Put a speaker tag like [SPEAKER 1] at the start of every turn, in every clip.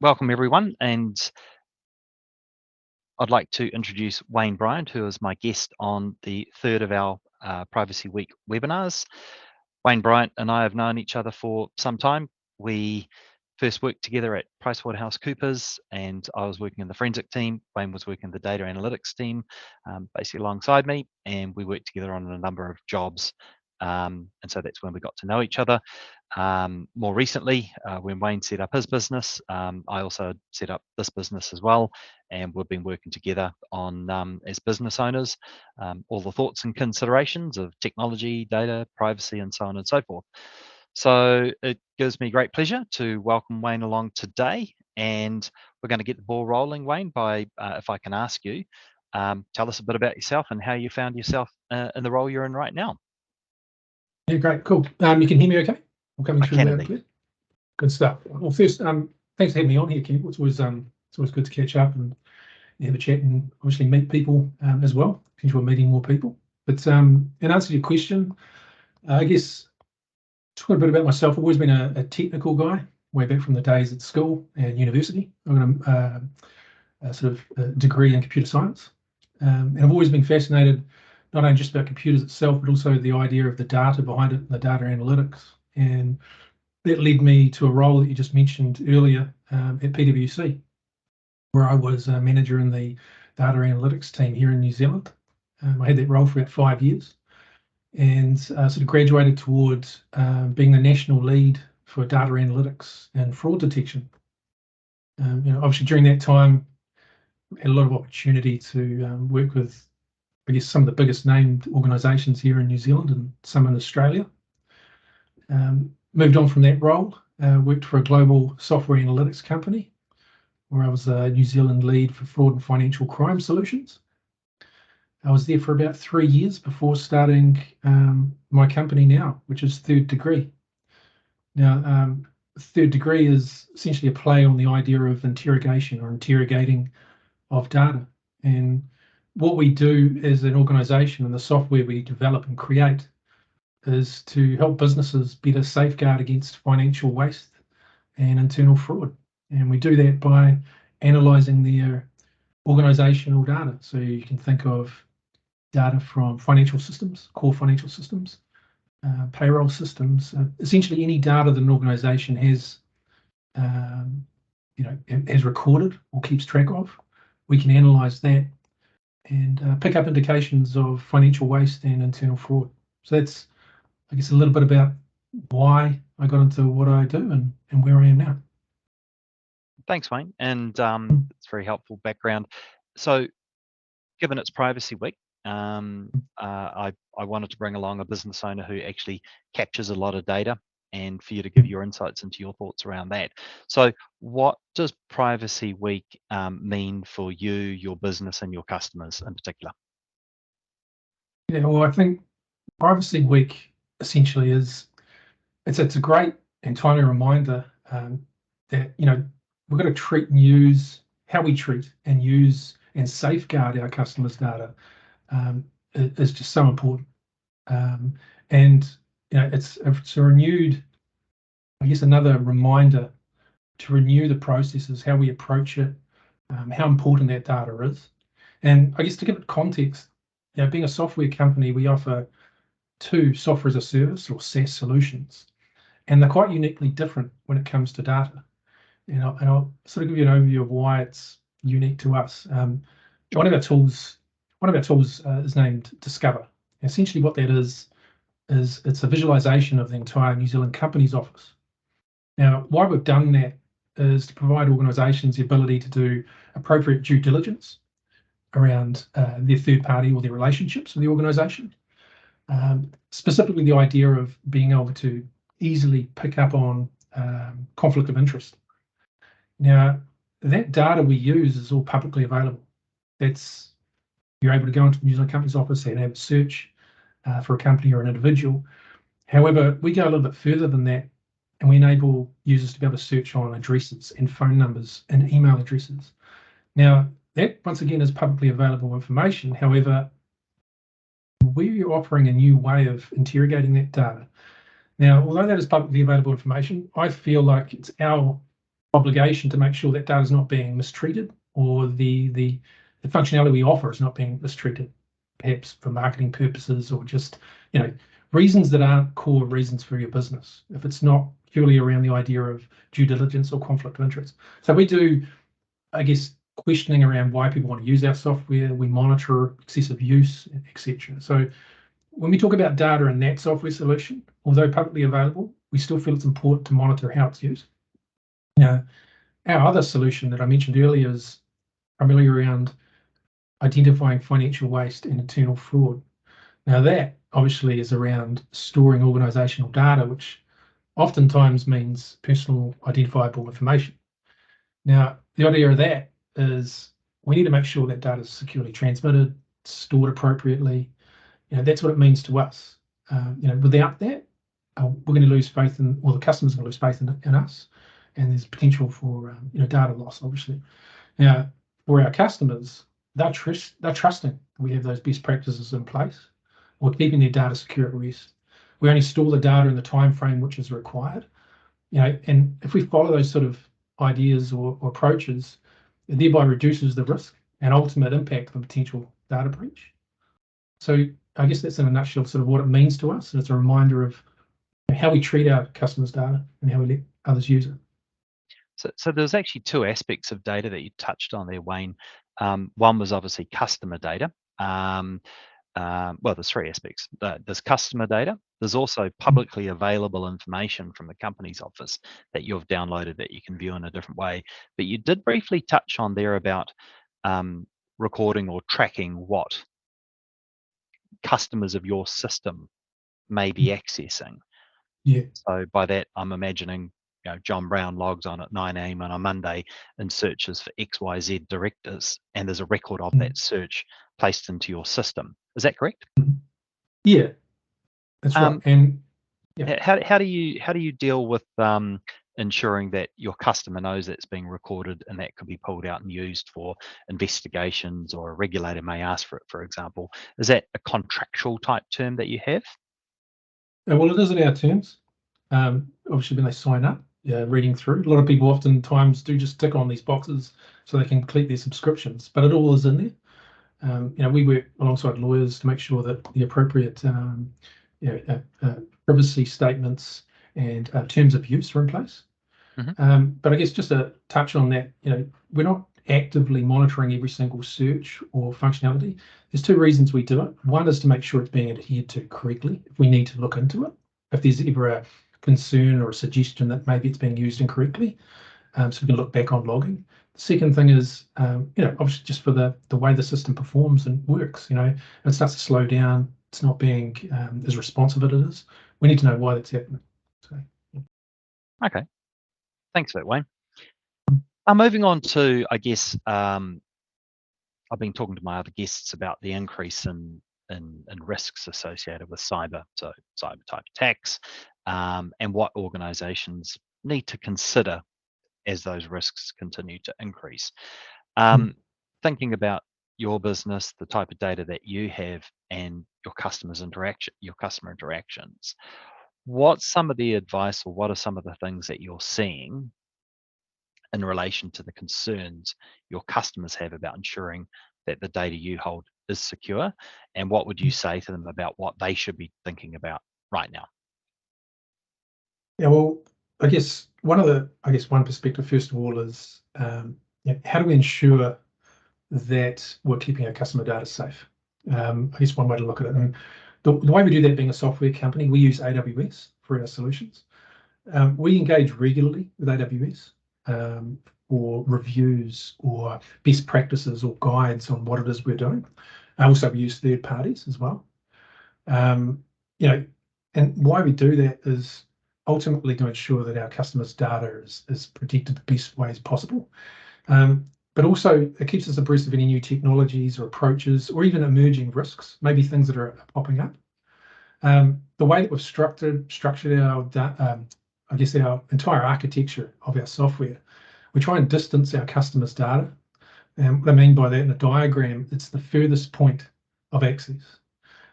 [SPEAKER 1] Welcome everyone, and I'd like to introduce Wayne Bryant, who is my guest on the third of our Privacy Week webinars. Wayne Bryant and I have known each other for some time. We first worked together at PricewaterhouseCoopers, and I was working in the forensic team. Wayne was working in the data analytics team, basically alongside me, and we worked together on a number of jobs. And so that's when we got to know each other. More recently, when Wayne set up his business, I also set up this business as well, and we've been working together on, as business owners, all the thoughts and considerations of technology, data, privacy, and so on and so forth. So it gives me great pleasure to welcome Wayne along today, and we're going to get the ball rolling. Wayne, by if I can ask you, tell us a bit about yourself and how you found yourself in the role you're in right now.
[SPEAKER 2] Yeah, great, cool. You can hear me okay? I'm coming through loud and clear. Good stuff. Well, first, thanks for having me on here, Campbell. It's always good to catch up and have a chat and obviously meet people as well. Enjoy meeting more people. But in answer to your question, I guess talking a bit about myself, I've always been a technical guy, way back from the days at school and university. I've got a sort of a degree in computer science, and I've always been fascinated not only just about computers itself, but also the idea of the data behind it, the data analytics. And that led me to a role that you just mentioned earlier at PwC, where I was a manager in the data analytics team here in New Zealand. I had that role for about 5 years, and sort of graduated towards being the national lead for data analytics and fraud detection. Obviously during that time, I had a lot of opportunity to work with, I guess, some of the biggest named organisations here in New Zealand and some in Australia. Moved on from that role, worked for a global software analytics company where I was a New Zealand lead for fraud and financial crime solutions. I was there for about 3 years before starting my company now, which is Third Degree. Now, Third Degree is essentially a play on the idea of interrogation or interrogating of data. And what we do as an organisation and the software we develop and create is to help businesses better safeguard against financial waste and internal fraud. And we do that by analysing their organisational data. So you can think of data from financial systems, core financial systems, payroll systems, essentially any data that an organisation has, has recorded or keeps track of. We can analyse that and pick up indications of financial waste and internal fraud. So that's, I guess, a little bit about why I got into what I do and where I am now.
[SPEAKER 1] Thanks, Wayne, and it's very helpful background. So, given it's Privacy Week, I wanted to bring along a business owner who actually captures a lot of data, and for you to give your insights into your thoughts around that. So, what does Privacy Week mean for you, your business, and your customers in particular?
[SPEAKER 2] Yeah, well, I think Privacy Week essentially it's a great and timely reminder that we've got to treat and use how we treat and use and safeguard our customers' data is just so important. And it's a renewed, I guess, another reminder to renew the processes, how we approach it, how important that data is. And I guess to give it context, being a software company, we offer 2 software as a service or SaaS solutions, and they're quite uniquely different when it comes to data. And I'll sort of give you an overview of why it's unique to us. One of our tools is named Discover. Essentially, what that is it's a visualization of the entire New Zealand Companies Office. Now, why we've done that is to provide organisations the ability to do appropriate due diligence around their third party or their relationships with the organisation. Specifically, the idea of being able to easily pick up on conflict of interest. Now, that data we use is all publicly available. You're able to go into the New Zealand Companies Office and have a search for a company or an individual. However, we go a little bit further than that, and we enable users to be able to search on addresses and phone numbers and email addresses. Now, that once again is publicly available information. However, we're offering a new way of interrogating that data. Now, although that is publicly available information, I feel like it's our obligation to make sure that data is not being mistreated, or the functionality we offer is not being mistreated, perhaps for marketing purposes, or just reasons that aren't core reasons for your business. If it's not purely around the idea of due diligence or conflict of interest. So we do, I guess, questioning around why people want to use our software. We monitor excessive use, etc. So when we talk about data in that software solution, although publicly available, we still feel it's important to monitor how it's used. Now, our other solution that I mentioned earlier is primarily around identifying financial waste and internal fraud. Now, that obviously is around storing organizational data, which oftentimes means personal identifiable information. Now, the idea of that is we need to make sure that data is securely transmitted, stored appropriately. That's what it means to us. Without that, we're going to lose faith in, or the customer's going to lose faith in us, and there's potential for data loss, obviously. Now, for our customers, they're trusting we have those best practices in place. We're keeping their data secure at rest. We only store the data in the time frame which is required. And if we follow those sort of ideas or approaches, it thereby reduces the risk and ultimate impact of a potential data breach. So I guess that's in a nutshell sort of what it means to us, and it's a reminder of how we treat our customers' data and how we let others use it.
[SPEAKER 1] So there's actually two aspects of data that you touched on there, Wayne. One was obviously customer data. Well, there's three aspects. There's customer data. There's also publicly available information from the company's office that you've downloaded that you can view in a different way. But you did briefly touch on there about recording or tracking what customers of your system may be accessing.
[SPEAKER 2] Yeah.
[SPEAKER 1] So by that, I'm imagining John Brown logs on at 9 a.m. on a Monday and searches for XYZ directors, and there's a record of that search placed into your system. Is that correct?
[SPEAKER 2] Yeah, that's right. And
[SPEAKER 1] how do you deal with ensuring that your customer knows it's being recorded and that can be pulled out and used for investigations, or a regulator may ask for it, for example? Is that a contractual type term that you have?
[SPEAKER 2] Well, it is in our terms. Obviously, when they sign up, reading through, a lot of people oftentimes do just tick on these boxes so they can complete their subscriptions, but it all is in there. We work alongside lawyers to make sure that the appropriate privacy statements and terms of use are in place. But I guess just to touch on that, we're not actively monitoring every single search or functionality. There's two reasons we do it. One is to make sure it's being adhered to correctly. If we need to look into it, if there's ever a concern or a suggestion that maybe it's being used incorrectly, so we can look back on logging. The second thing is, obviously just for the way the system performs and works. It starts to slow down. It's not being as responsive as it is. We need to know why that's happening. So,
[SPEAKER 1] okay, thanks for that, Wayne. Moving on to, I guess, I've been talking to my other guests about the increase in risks associated with cyber type attacks, and what organizations need to consider as those risks continue to increase. Thinking about your business, the type of data that you have, and your customer interactions, what's some of the advice, or what are some of the things that you're seeing in relation to the concerns your customers have about ensuring that the data you hold is secure, and what would you say to them about what they should be thinking about right now?
[SPEAKER 2] Yeah, well, I guess one perspective first of all is how do we ensure that we're keeping our customer data safe? I guess one way to look at it, and the way we do that, being a software company, we use AWS for our solutions. We engage regularly with AWS for reviews or best practices or guides on what it is we're doing. Also, we use third parties as well. And why we do that is ultimately to ensure that our customers' data is protected the best ways possible. But also it keeps us abreast of any new technologies or approaches, or even emerging risks, maybe things that are popping up. The way that we've structured our our entire architecture of our software, we try and distance our customers' data. And what I mean by that in a diagram, it's the furthest point of access.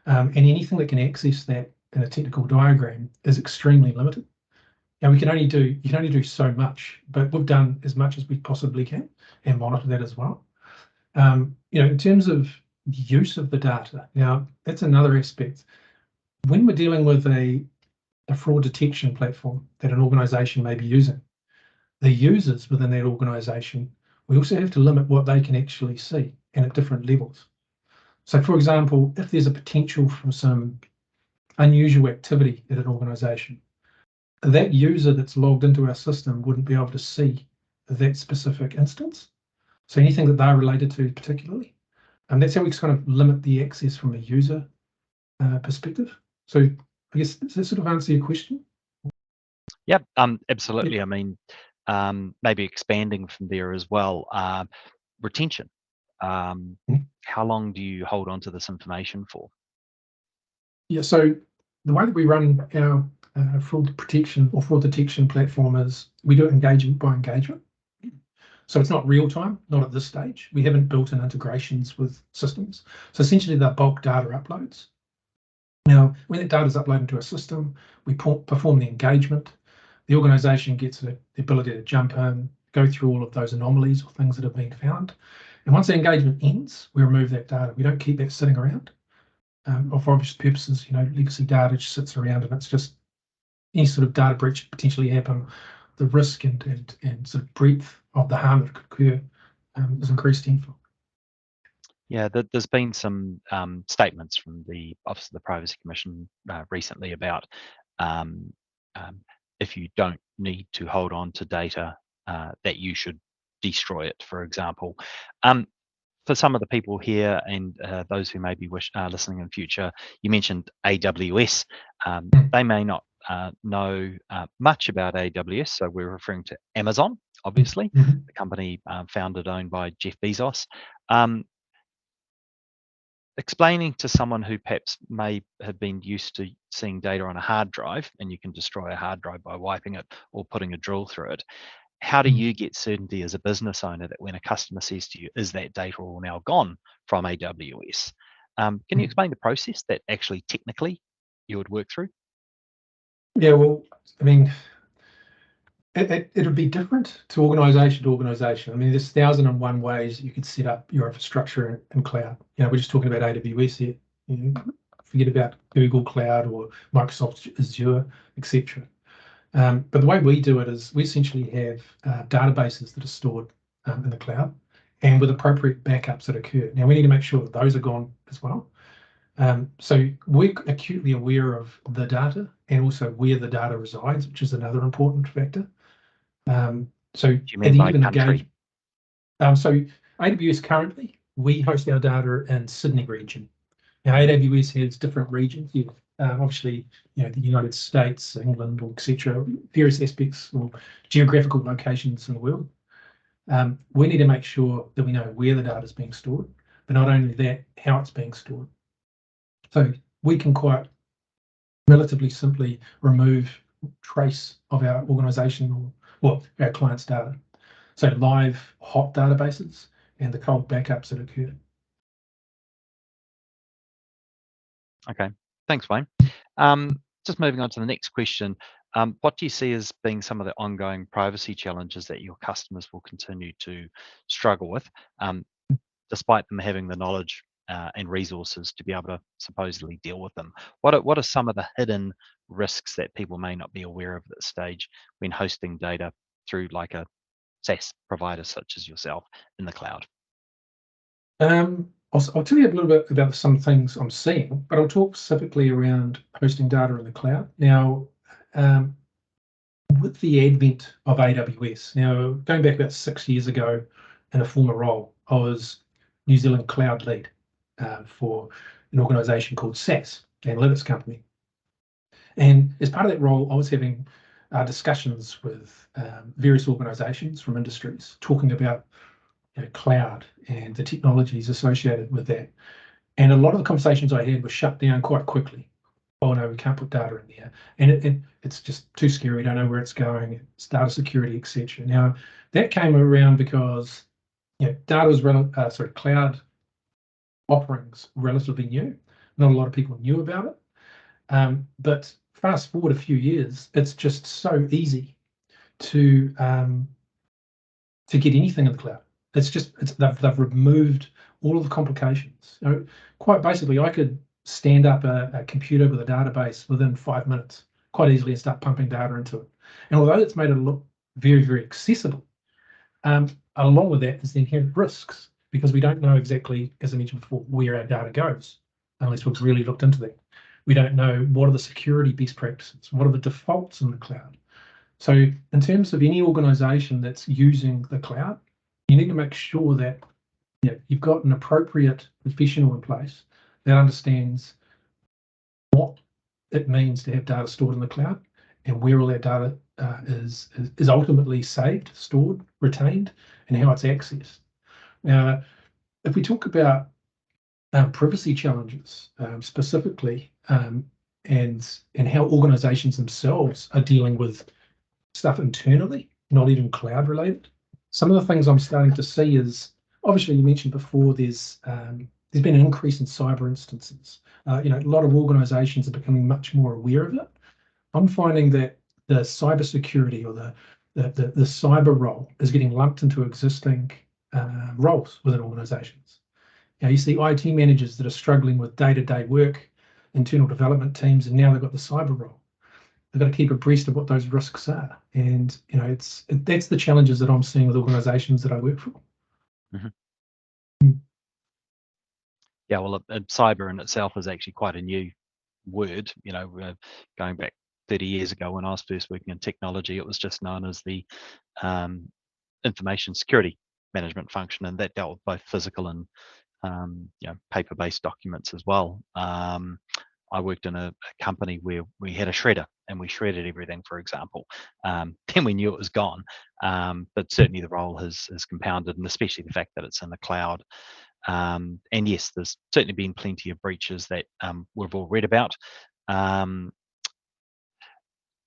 [SPEAKER 2] And anything that can access that in a technical diagram is extremely limited. Now you can only do so much, but we've done as much as we possibly can and monitor that as well. In terms of the use of the data, now that's another aspect. When we're dealing with a fraud detection platform that an organization may be using, the users within that organization, we also have to limit what they can actually see and at different levels. So for example, if there's a potential for some unusual activity at an organization, that user that's logged into our system wouldn't be able to see that specific instance. So anything that they're related to particularly. And that's how we kind of limit the access from a user perspective. So I guess, does that sort of answer your question?
[SPEAKER 1] Yeah, absolutely. I mean, maybe expanding from there as well, retention. How long do you hold on to this information for?
[SPEAKER 2] Yeah, so the way that we run our fraud protection or fraud detection platform is we do it engagement by engagement. So it's not real time, not at this stage. We haven't built in integrations with systems. So essentially they're bulk data uploads. Now, when that data is uploaded into a system, we perform the engagement. The organization gets the ability to jump in, go through all of those anomalies or things that have been found. And once the engagement ends, we remove that data. We don't keep that sitting around. For obvious purposes, legacy data just sits around, and it's just any sort of data breach potentially happen. The risk and sort of breadth of the harm that could occur is increased tenfold.
[SPEAKER 1] Yeah, there's been some statements from the Office of the Privacy Commission recently about if you don't need to hold on to data, that you should destroy it, for example. For some of the people here and those who may be listening in future, you mentioned AWS. They may not know much about AWS, so we're referring to Amazon, obviously, the company founded, owned by Jeff Bezos. Explaining to someone who perhaps may have been used to seeing data on a hard drive, and you can destroy a hard drive by wiping it or putting a drill through it, how do you get certainty as a business owner that when a customer says to you, is that data all now gone from AWS? Can you explain the process that actually technically you would work through?
[SPEAKER 2] Yeah, well, I mean, it'll be different to organization. I mean, there's 1,001 ways you could set up your infrastructure in cloud. We're just talking about AWS here. Forget about Google Cloud or Microsoft Azure, etc. But the way we do it is we essentially have databases that are stored in the cloud and with appropriate backups that occur. Now, we need to make sure that those are gone as well. So we're acutely aware of the data and also where the data resides, which is another important factor. So
[SPEAKER 1] Do you mean by country?
[SPEAKER 2] So AWS currently, we host our data in Sydney region. Now AWS has different regions. Obviously, the United States, England, or etc., various aspects or geographical locations in the world. We need to make sure that we know where the data is being stored, but not only that, how it's being stored. So we can quite relatively simply remove trace of our organization or our client's data. So live hot databases and the cold backups that occur.
[SPEAKER 1] Okay, thanks, Wayne. Just moving on to the next question. What do you see as being some of the ongoing privacy challenges that your customers will continue to struggle with, despite them having the knowledge and resources to be able to supposedly deal with them? What are some of the hidden risks that people may not be aware of at this stage when hosting data through like a SaaS provider such as yourself in the cloud?
[SPEAKER 2] I'll tell you a little bit about some things I'm seeing, but I'll talk specifically around hosting data in the cloud. Now, with the advent of AWS, now going back about 6 years ago in a former role, I was New Zealand cloud lead for an organisation called SaaS, analytics company. And as part of that role, I was having discussions with various organisations from industries talking about cloud and the technologies associated with that. And a lot of the conversations I had were shut down quite quickly. Oh no, we can't put data in there, and it's just too scary. We don't know where it's going. It's data security, etc. Now that came around because data was cloud offerings relatively new. Not a lot of people knew about it. But fast forward a few years, it's just so easy to get anything in the cloud. They've removed all of the complications. Quite basically, I could stand up a computer with a database within 5 minutes quite easily and start pumping data into it. And although it's made it look very, very accessible, along with that is the inherent risks, because we don't know exactly, as I mentioned before, where our data goes unless we've really looked into that. We don't know what are the security best practices, what are the defaults in the cloud. So in terms of any organization that's using the cloud, you need to make sure that you've got an appropriate professional in place that understands what it means to have data stored in the cloud and where all that data is ultimately saved, stored, retained, and how it's accessed. Now, if we talk about privacy challenges specifically, and how organizations themselves are dealing with stuff internally, not even cloud related. Some of the things I'm starting to see is, obviously you mentioned before, there's been an increase in cyber instances. A lot of organizations are becoming much more aware of it. I'm finding that the cybersecurity or the cyber role is getting lumped into existing roles within organizations. You see IT managers that are struggling with day-to-day work, internal development teams, and now they've got the cyber role. They've got to keep abreast of what those risks are. And, that's the challenges that I'm seeing with organizations that I work for.
[SPEAKER 1] Mm-hmm. Yeah, well, cyber in itself is actually quite a new word. Going back 30 years ago when I was first working in technology, it was just known as the information security management function, and that dealt with both physical and paper-based documents as well. I worked in a company where we had a shredder and we shredded everything, for example. Then we knew it was gone, but certainly the role has compounded, and especially the fact that it's in the cloud. And yes, there's certainly been plenty of breaches that we've all read about.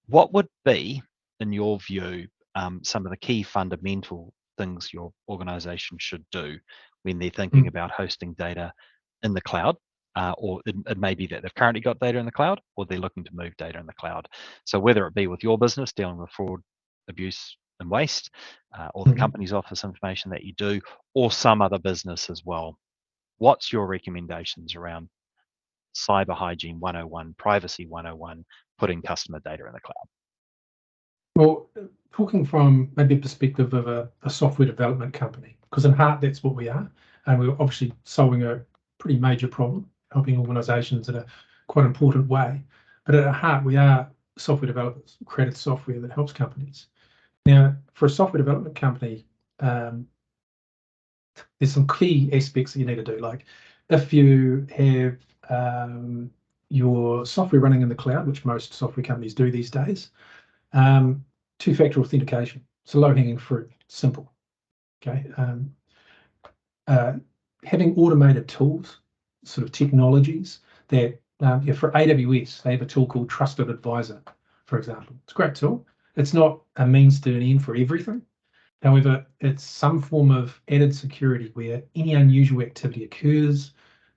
[SPEAKER 1] What would be, in your view, some of the key fundamental things your organization should do when they're thinking about hosting data in the cloud? Or it may be that they've currently got data in the cloud, or they're looking to move data in the cloud. So whether it be with your business dealing with fraud, abuse, and waste, or the company's office information that you do, or some other business as well, what's your recommendations around cyber hygiene 101, privacy 101, putting customer data in the cloud?
[SPEAKER 2] Well, talking from maybe a perspective of a software development company, because in heart that's what we are, and we're obviously solving a pretty major problem, helping organizations in a quite important way. But at our heart, we are software developers, created software that helps companies. Now, for a software development company, there's some key aspects that you need to do. Like if you have your software running in the cloud, which most software companies do these days, two-factor authentication. It's a low-hanging fruit, simple. Okay. Having automated tools, sort of technologies that, for AWS, they have a tool called Trusted Advisor, for example. It's a great tool. It's not a means to an end for everything. However, it's some form of added security where any unusual activity occurs.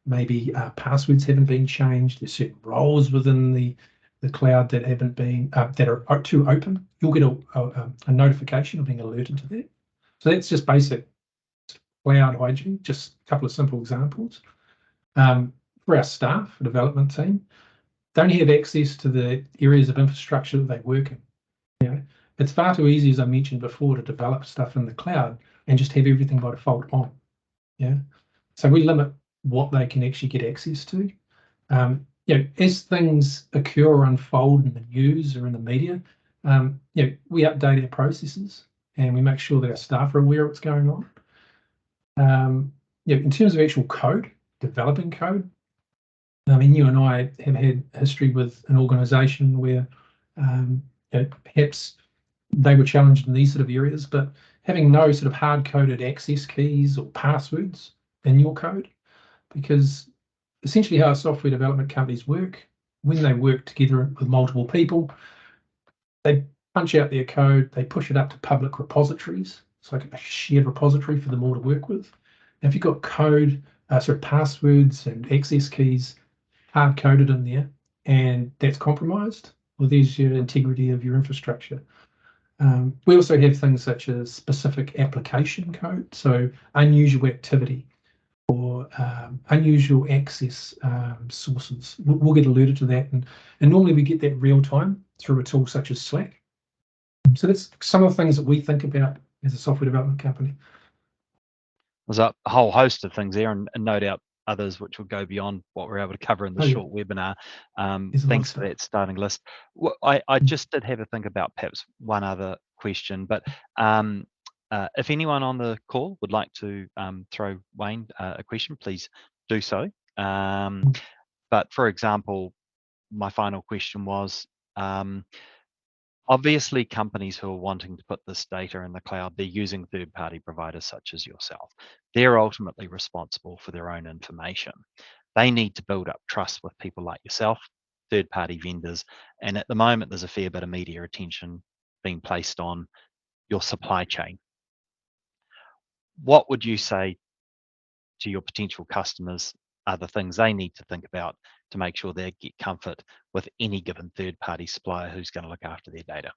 [SPEAKER 2] Maybe passwords haven't been changed. There's certain roles within the cloud that haven't been that are too open. You'll get a notification of being alerted to that. So that's just basic cloud hygiene. Just a couple of simple examples. For our staff, the development team, they only have access to the areas of infrastructure that they work in. It's far too easy, as I mentioned before, to develop stuff in the cloud and just have everything by default on. So we limit what they can actually get access to. As things occur or unfold in the news or in the media, we update our processes and we make sure that our staff are aware of what's going on. In terms of actual code, developing code, I mean, you and I have had history with an organisation where perhaps they were challenged in these sort of areas, but having no sort of hard-coded access keys or passwords in your code, because essentially how software development companies work, when they work together with multiple people, they punch out their code, they push it up to public repositories. It's like a shared repository for them all to work with. And if you've got code, passwords and access keys hard-coded in there, and that's compromised, or there's your integrity of your infrastructure. We also have things such as specific application code, so unusual activity or unusual access sources. We'll get alerted to that, and normally we get that real time through a tool such as Slack. So that's some of the things that we think about as a software development company.
[SPEAKER 1] There's a whole host of things there, and no doubt others which will go beyond what we're able to cover in the short webinar. Thanks for that starting list. Well, I just did have a think about perhaps one other question, but if anyone on the call would like to throw Wayne a question, please do so. But for example, my final question was, obviously companies who are wanting to put this data in the cloud, they're using third-party providers such as yourself. They're ultimately responsible for their own information. They need to build up trust with people like yourself, third-party vendors, and at the moment there's a fair bit of media attention being placed on your supply chain. What would you say to your potential customers are the things they need to think about to make sure they get comfort with any given third-party supplier who's going to look after their data?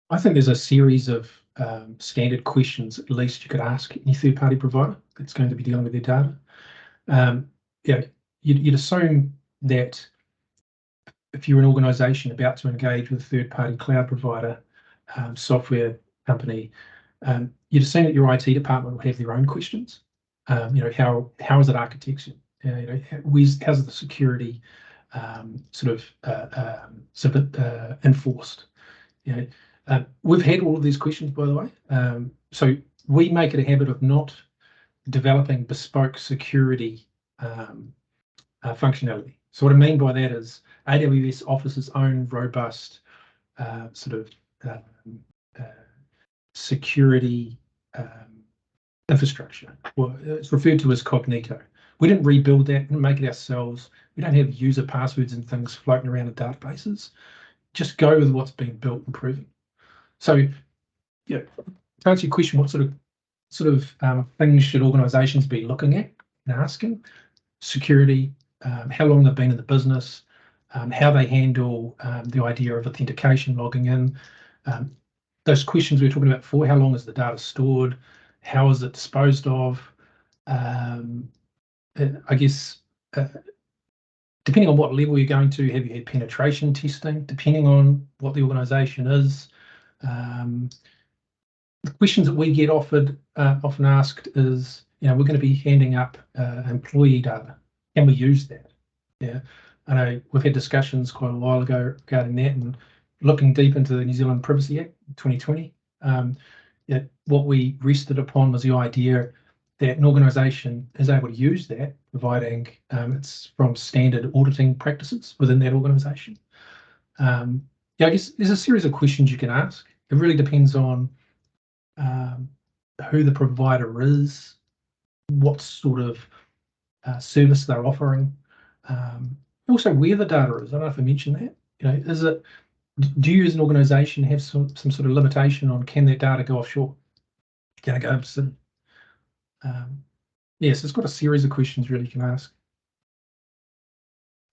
[SPEAKER 2] I think there's a series of standard questions, at least you could ask any third-party provider that's going to be dealing with their data. You'd assume that if you're an organisation about to engage with a third-party cloud provider, software company, you'd assume that your IT department will have their own questions. How is it architected? How's the security enforced? We've had all of these questions, by the way. So we make it a habit of not developing bespoke security functionality. So what I mean by that is AWS offers its own robust security infrastructure. Well, it's referred to as Cognito. We didn't rebuild that, we didn't make it ourselves. We don't have user passwords and things floating around in databases. Just go with what's been built and proven. So, to answer your question, what sort of things should organisations be looking at and asking? Security, how long they've been in the business, how they handle the idea of authentication, logging in. Those questions we were talking about before, how long is the data stored? How is it disposed of? I guess, depending on what level you're going to, have you had penetration testing? Depending on what the organisation is. The questions that we get often asked is, we're going to be handing up employee data. Can we use that? Yeah, I know we've had discussions quite a while ago regarding that, and looking deep into the New Zealand Privacy Act 2020. What we rested upon was the idea that an organisation is able to use that, providing it's from standard auditing practices within that organisation. I guess there's a series of questions you can ask. It really depends on who the provider is, what sort of service they're offering, also where the data is. I don't know if I mentioned that. Do you as an organisation have some sort of limitation on can that data go offshore? Can it go overseas? Yes, it's got a series of questions really you can ask.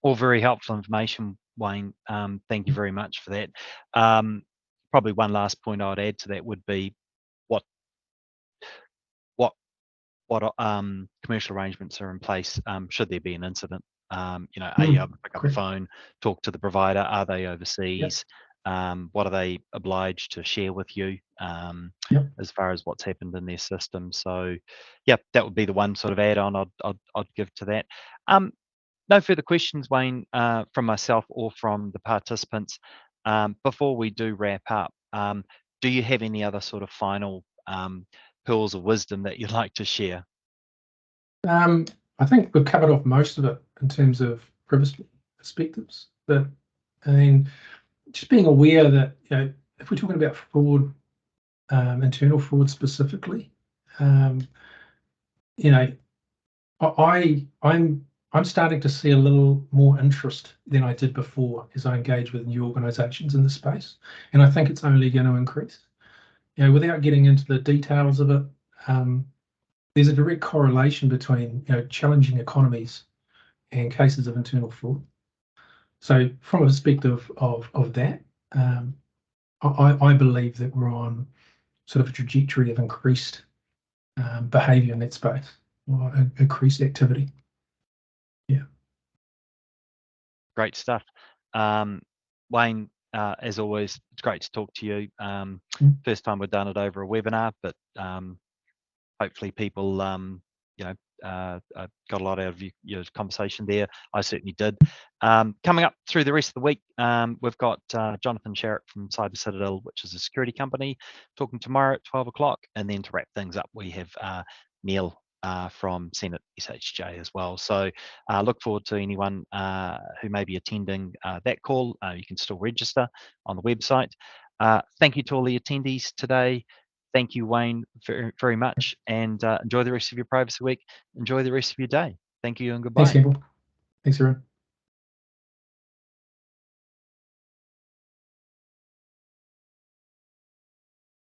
[SPEAKER 1] All very helpful information, Wayne. Thank you very much for that. Probably one last point I would add to that would be what commercial arrangements are in place should there be an incident. Are you able to pick up the phone, talk to the provider? Are they overseas? What are they obliged to share with you as far as what's happened in their system? So, that would be the one sort of add-on I'd give to that. No further questions, Wayne, from myself or from the participants. Before we do wrap up, do you have any other sort of final pearls of wisdom that you'd like to share?
[SPEAKER 2] I think we've covered off most of it in terms of privacy perspectives, but I mean, just being aware that if we're talking about fraud, internal fraud specifically, I'm starting to see a little more interest than I did before as I engage with new organisations in the space, and I think it's only going to increase. Without getting into the details of it, there's a direct correlation between challenging economies and cases of internal fraud. So from a perspective of that, I believe that we're on sort of a trajectory of increased behaviour in that space, or increased activity. Yeah.
[SPEAKER 1] Great stuff. Wayne, as always, it's great to talk to you. First time we've done it over a webinar, but hopefully people, got a lot out of your conversation there. I certainly did. Coming up through the rest of the week, we've got Jonathan Sharrett from Cyber Citadel, which is a security company, talking tomorrow at 12 o'clock. And then to wrap things up, we have Neil from Senate SHJ as well. So look forward to anyone who may be attending that call. You can still register on the website. Thank you to all the attendees today. Thank you, Wayne, very, very much, and enjoy the rest of your privacy week. Enjoy the rest of your day. Thank you and goodbye.
[SPEAKER 2] Thanks, Campbell. Thanks, everyone.